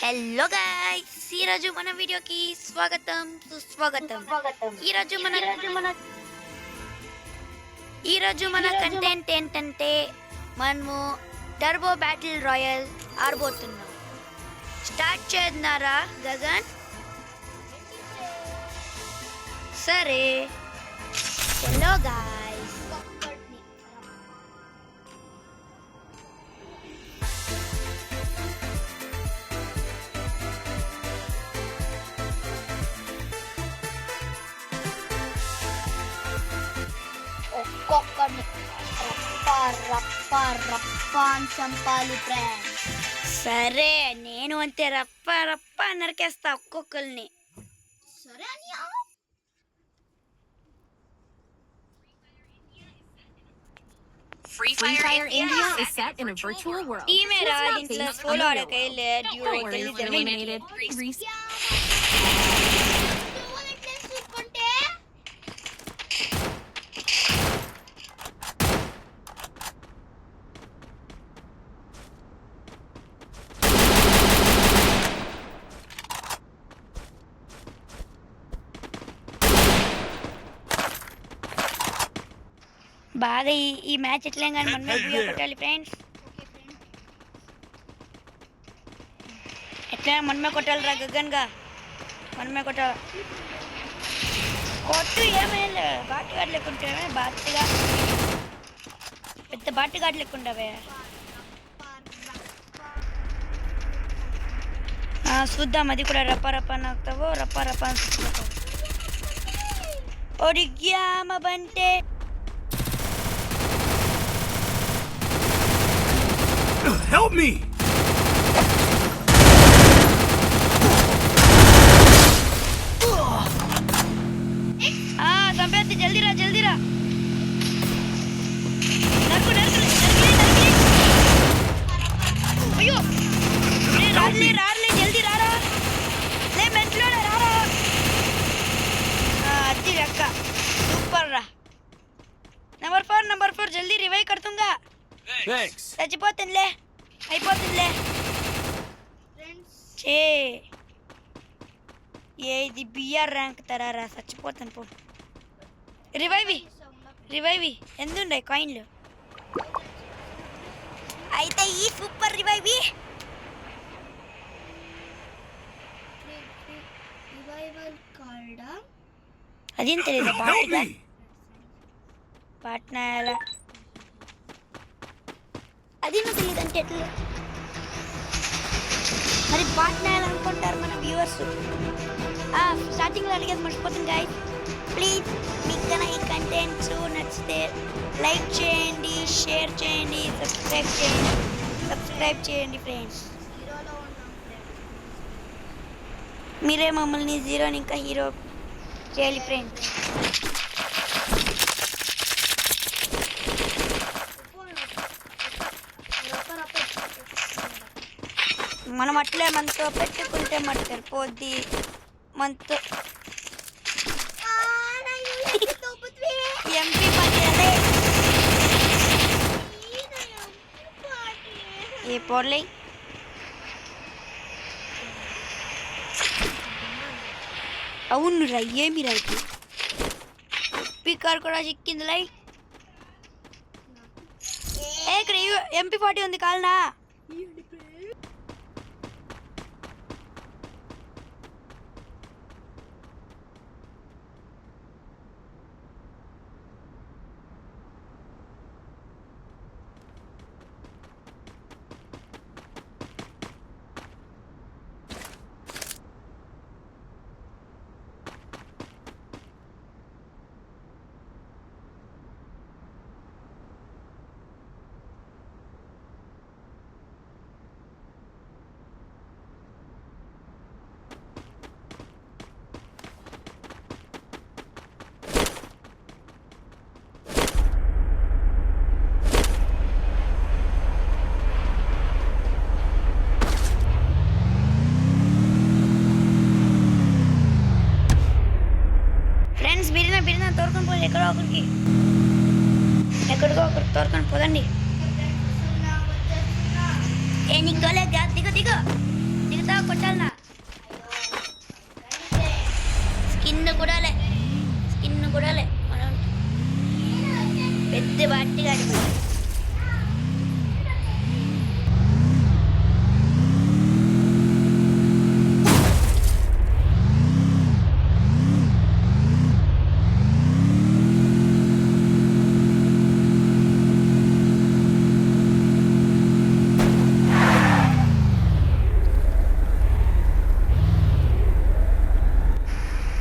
Hello guys, ఈరోజు మన వీడియోకి స్వాగతం సుస్వాగతం. ఈరోజు మన కంటెంట్ ఏంటంటే మనము టర్బో బ్యాటిల్ రాయల్ ఆడబోతున్నాం. స్టార్ట్ చేద్దారా గగన్? సరే, హలో గైస్. ఒక్కొక్కరిని రప్ప అని చంపాలి ఫ్రెండ్స్. సరే, నేను అంతే రప్ప రప్ప నరికేస్తా ఒక్కొక్కరిని. సరే అనియా. Free Fire India is set in a virtual world. ఈమెరా ఇంట్లో సోలో ఆడకైలే డ్యూరో eliminated. బాగా ఈ మ్యాచ్ ఎట్లా కానీ మనమే వీడియో కొట్టాలి ఫ్రెండ్స్. ఎట్లా మనమే కొట్టాలిరా గగన్గా, మనమే కొట్టాలి. కొట్టు ఏమైనా బాటుగాడు లెక్కుంటావే, బాటుగా పెద్ద బాటుగాడు లెక్కుంటావే. చూద్దాం అది కూడా. రప్ప రప్ప నాకుతావో రప్ప రప్ప ఒడిగ్యామ బంటే. Help me! సంపేది జల్దీరా జల్దీరా. నరుకు నరుకు అయ్యో, రారులే జల్దీ రారా. లే మెంట్లో రారా. అది రక్క సూపర్ రా. నంబర్ 4 జల్దీ రివైవ్ కడుతుంగా. Thanks. చచ్చిపోతుందిలే, అయిపోతుందిలే. ఇది బిఆర్ ర్యాంక్ తరారా. చచ్చిపోతాను పో. రివైవ్ ఎందుండే కాయిన్లు అయితే ఈ సూపర్ రివైవ్. అదేం తెలియదు. పాట్నా అది నువ్వు తెలియదు అంటే ఎట్లా మరి? పాట్నా అనుకుంటారు మన వ్యూవర్స్. స్టార్టింగ్లో అడిగేది మర్చిపోతుంది గాయ్స్. ప్లీజ్ మీకు కన్నా ఈ కంటెంట్స్ నచ్చితే లైక్ చేయండి, షేర్ చేయండి, సబ్స్క్రైబ్ చేయండి ఫ్రెండ్స్. మీరే మమ్మల్ని జీరోని ఇంకా హీరో చేయాలి ఫ్రెండ్స్. మనం అట్లే మనతో పెట్టుకుంటే మనకు సరిపోద్ది. మనతో ఎంపీ పడేయాలి. ఏ పోర్లే అవును రా. ఏమి రైతు స్పీకర్ కూడా చిక్కింది. లై ఇక్కడ MP40 ఉంది కాలనా. బిరిన తోరుకొని పోయి ఎక్కడికో ఒకరికి తోరుకొని పోదండి. ఏ నీకోలే దిగ మిగతా కొట్టాలనా స్కిన్ కూడా లే మనం పెద్ద బట్టి కాదు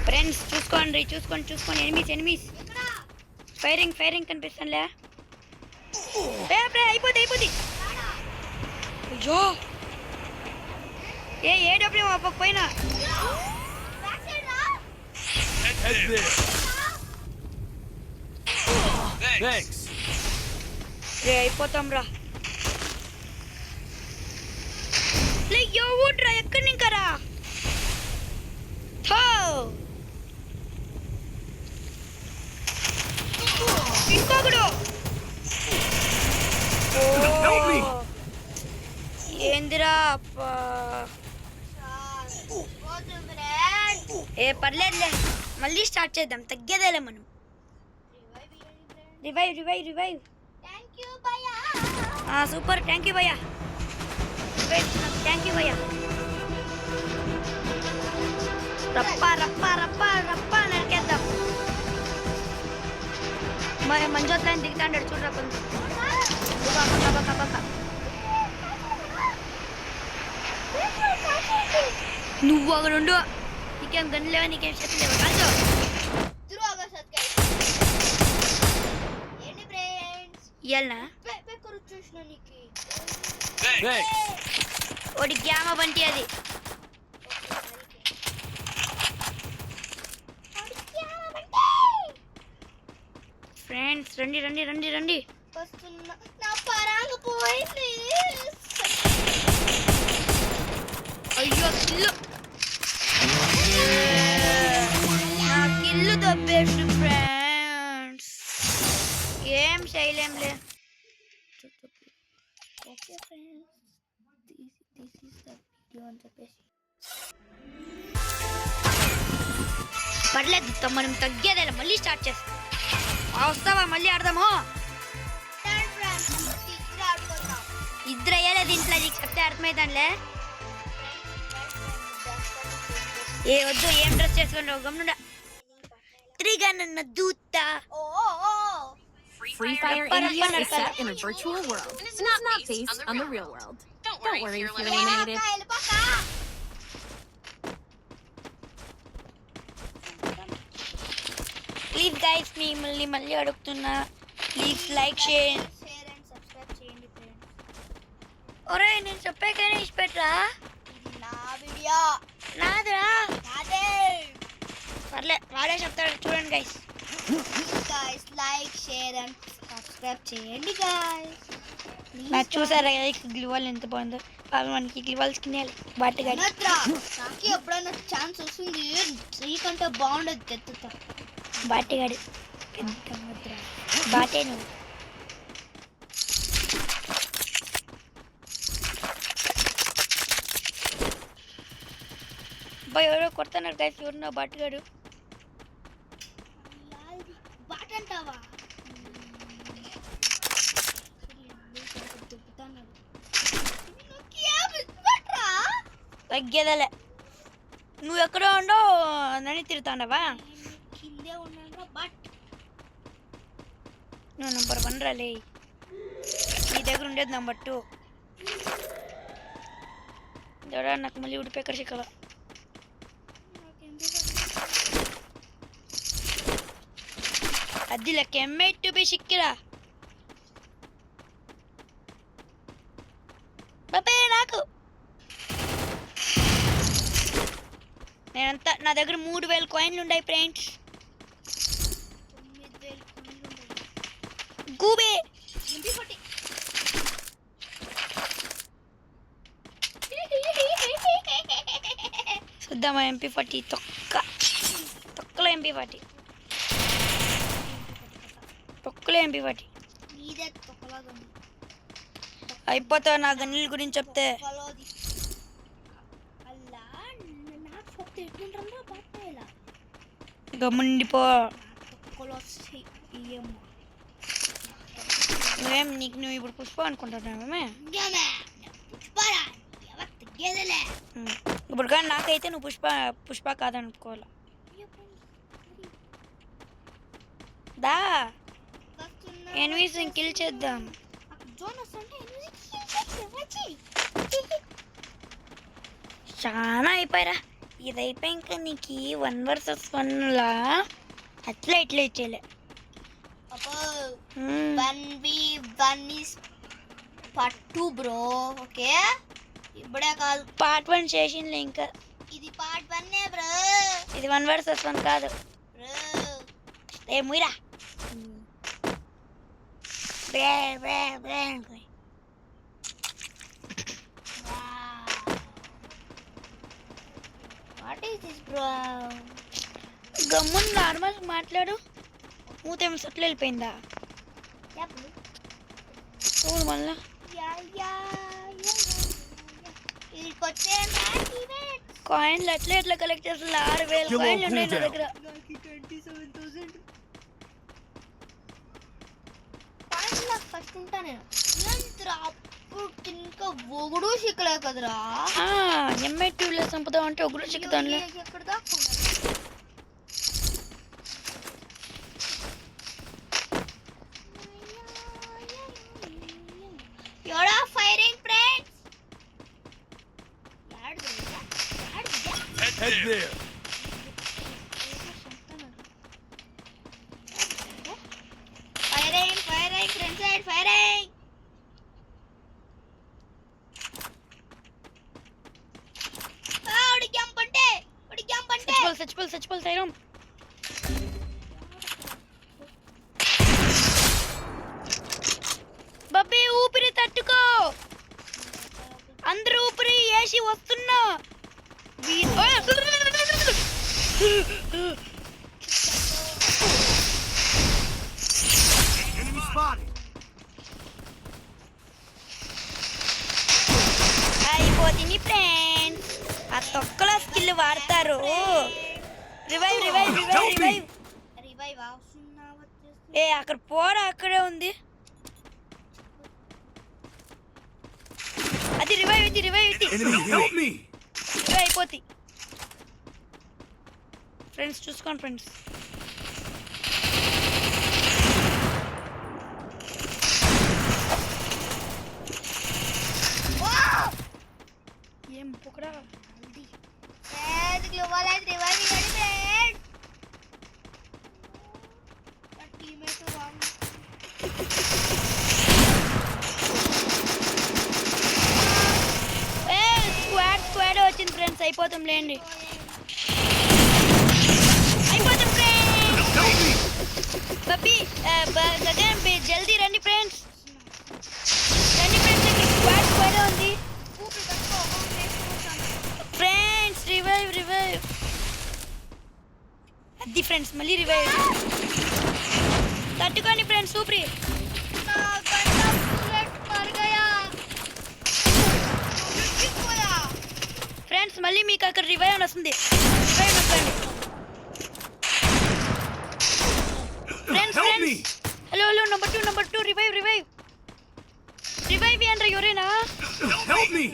ఫ్రెండ్స్ చూసుకోండి ఎనిమీస్ ఫైరింగ్ కనిపిస్తుందిలే అయిపోద్ది అయ్యో ఏడప్పుడు మా పోయినా Head there. Thanks. అయిపోతాం రా ఊట్రా ఎక్కడి నింకరా ఇంకొకడు ఏందిరా పర్లేదులే మళ్ళీ స్టార్ట్ చేద్దాం తగ్గేదేలే మనం రివైవ్ సూపర్ థ్యాంక్ యూ భయ్యా రప్ప నరికేద్దాం మరి మంజోత్లో దిగుతాడు చూడరా కొంచెం నువ్వు ఒక రెండు నీకేం గన్ను లేవా నీకేం శక్తి లేవా కాదు ఇయ్యాలనా ఒకటి గ్యామ బంటి అది ఫ్రెండ్స్ రండి అయ్యో కిల్లు దొబ్బేసి ఫ్రెండ్స్ ఏం చేయలేంలే okay friends this is the video అని చెప్పేసి పర్లేదు మనం తగ్గేదేలా మళ్ళీ స్టార్ట్ చేస్తాం వస్తావా మళ్ళీ ఆడదాము ఇద్దరు అయ్యేలేదు ఇంట్లో నీకు చెప్తే అర్థమైందానిలే వద్దు ఏం డ్రెస్ చేసుకోండి గమ్ముండా త్రిగా నన్ను Dootha Free Fire India is set in a virtual world. It's not based on the real world. Don't worry if you're eliminated. Please guys మిమ్మల్ని మళ్ళీ అడుగుతున్నా please like share and subscribe చేయండి ఫ్రెండ్స్ ఒరే నేను చెప్పాకైనా ఇష్టపెట్టరా నా వీడియో నాదిరా నాదే పర్లే వాడే చెప్తాడు చూడండి guys like share and subscribe చేయండి గైస్ నాకు చూసారా గ్లివాల్ ఎంత బాగుందో అవి మనకి గ్లివాల్స్ కినేయాలి బాటగాడి నాకు ఎప్పుడైనా ఛాన్స్ వస్తుంది నీకంటే బాగుండదు తెత్తుతా బాటగాడు బాటే నువ్వు ఎవరో కొడుతున్నారు గైస్ ఎవరు బాటగాడు బాట అంటావా తగ్గేదలే నువ్వు ఎక్కడ ఉండవు నన్ను తిరుగుతాండవా కిందే ఉన్నాను బట్ నువ్వు నంబర్ 1 రాలే నీ దగ్గర ఉండేది నంబర్ 2 ఎవరా నాకు మళ్ళీ ఉడిపి ఎక్కడ చిక్కల అది లెక్క M8 బి చిక్కిరా బాబే నాకు నేనంతా నా దగ్గర 3000 కాయిన్లు ఉన్నాయి ఫ్రెండ్స్ గూబే చూద్దామా MP40 తొక్కలో MP40 అయిపోతావు నా గన్నుల గురించి చెప్తే గమ్ముండిపో నువ్వేం నీకు నువ్వు ఇప్పుడు పుష్ప అనుకుంటున్నావేమే ఇప్పుడు కానీ నాకైతే నువ్వు పుష్ప కాదనుకోవాలి దా ఎన్వీస్ కిల్ చేద్దాం చాలా అయిపోయారా ఇది అయిపోయి ఇంకా నీకు 1 vs 1 లా అట్లా ఇట్లా ఇచ్చేలే పార్ట్ 2 బ్రో ఓకే ఇప్పుడే కాదు పార్ట్ 1 చేసిందిలే ఇంకా ఇది పార్ట్ 1 బ్రో ఇది 1 vs 1 కాదు బ్రో ఏ ముయిరా బ్రే బ్రే బ్రే వాట్ ఈస్ దిస్ బ్రో గమ్మున నార్మల్ మాట్లాడు మూతేమో సట్లు వెళ్ళిపోయిందా చూడు మళ్ళా ఇదికొచ్చే కాయిన్లు అట్లా ఎట్లా కలెక్ట్ చేస్తుంది 6000 కాయిన్లు ఉన్నాయి నా దగ్గర 27,000 ఫస్ట్ ఉంటా నేను అప్పుడు ఇంకా ఒగుడు సిక్కలే కదరా ఎంఐ 2లో చంపుతావు అంటే ఒకరు చిక్కుతాను ఎక్కడ దాకా You're firing friends. Head there. Firing, friend side, firing. చచ్చిపోలు సైరం బబ్బీ ఊపిరి తట్టుకో అందరూ ఊపిరి వేసి వస్తున్నా Enemy spotted. అయిపోతుంది ఫ్రెండ్స్ ఆ తొక్కల స్కిల్ వాడతారు రివైవ్ ఏ అక్కడ పోరా అక్కడే ఉంది అది రివైవ్ Enemy help me. అయిపోతుంది ఫ్రెండ్స్ చూసుకోండి ఫ్రెండ్స్ ఏం పొకడా స్క్వాడ్ వచ్చింది ఫ్రెండ్స్ అయిపోతాం లేండి అయిపోతాం ఫ్రెండ్స్ బబ్బీ గగన్ జల్దీ రండి ఫ్రెండ్స్ స్క్వాడ్ ఉంది ఫ్రెండ్స్ రివైవ్ అది ఫ్రెండ్స్ మళ్ళీ రివైవ్ తట్టుకోండి ఫ్రెండ్స్ సూపర్ ఫ్రెండ్స్ మళ్ళీ మీకు అక్కడ రివైవ్ అని వస్తుంది ఫ్రెండ్స్ హలో నెంబర్ 2 రివైవ్ ఏంట్రా ఎవరేనా Help me.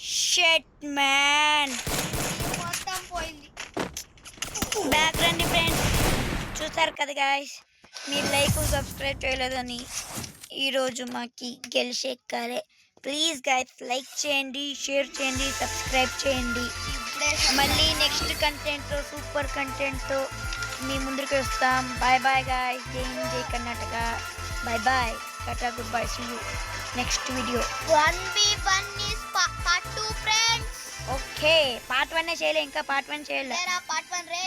షిట్ మ్యాన్ మొత్తం పోయింది బ్యాక్ రండి ఫ్రెండ్స్ చూసారు కదా గాయ్స్ మీరు లైక్ సబ్స్క్రైబ్ చేయలేదని ఈరోజు మాకి గెలిచేక్కాలే ప్లీజ్ గాయ్స్ లైక్ చేయండి షేర్ చేయండి సబ్స్క్రైబ్ చేయండి మళ్ళీ నెక్స్ట్ కంటెంట్తో సూపర్ కంటెంట్తో మీ ముందుకు వస్తాం బాయ్ గాయ్స్ జై Karnataka bye tata good bye see you next video 1v1 is part 2 friends okay part 1 చేయలే ఇంకా పార్ట్ 1 చేయలే part 1 రే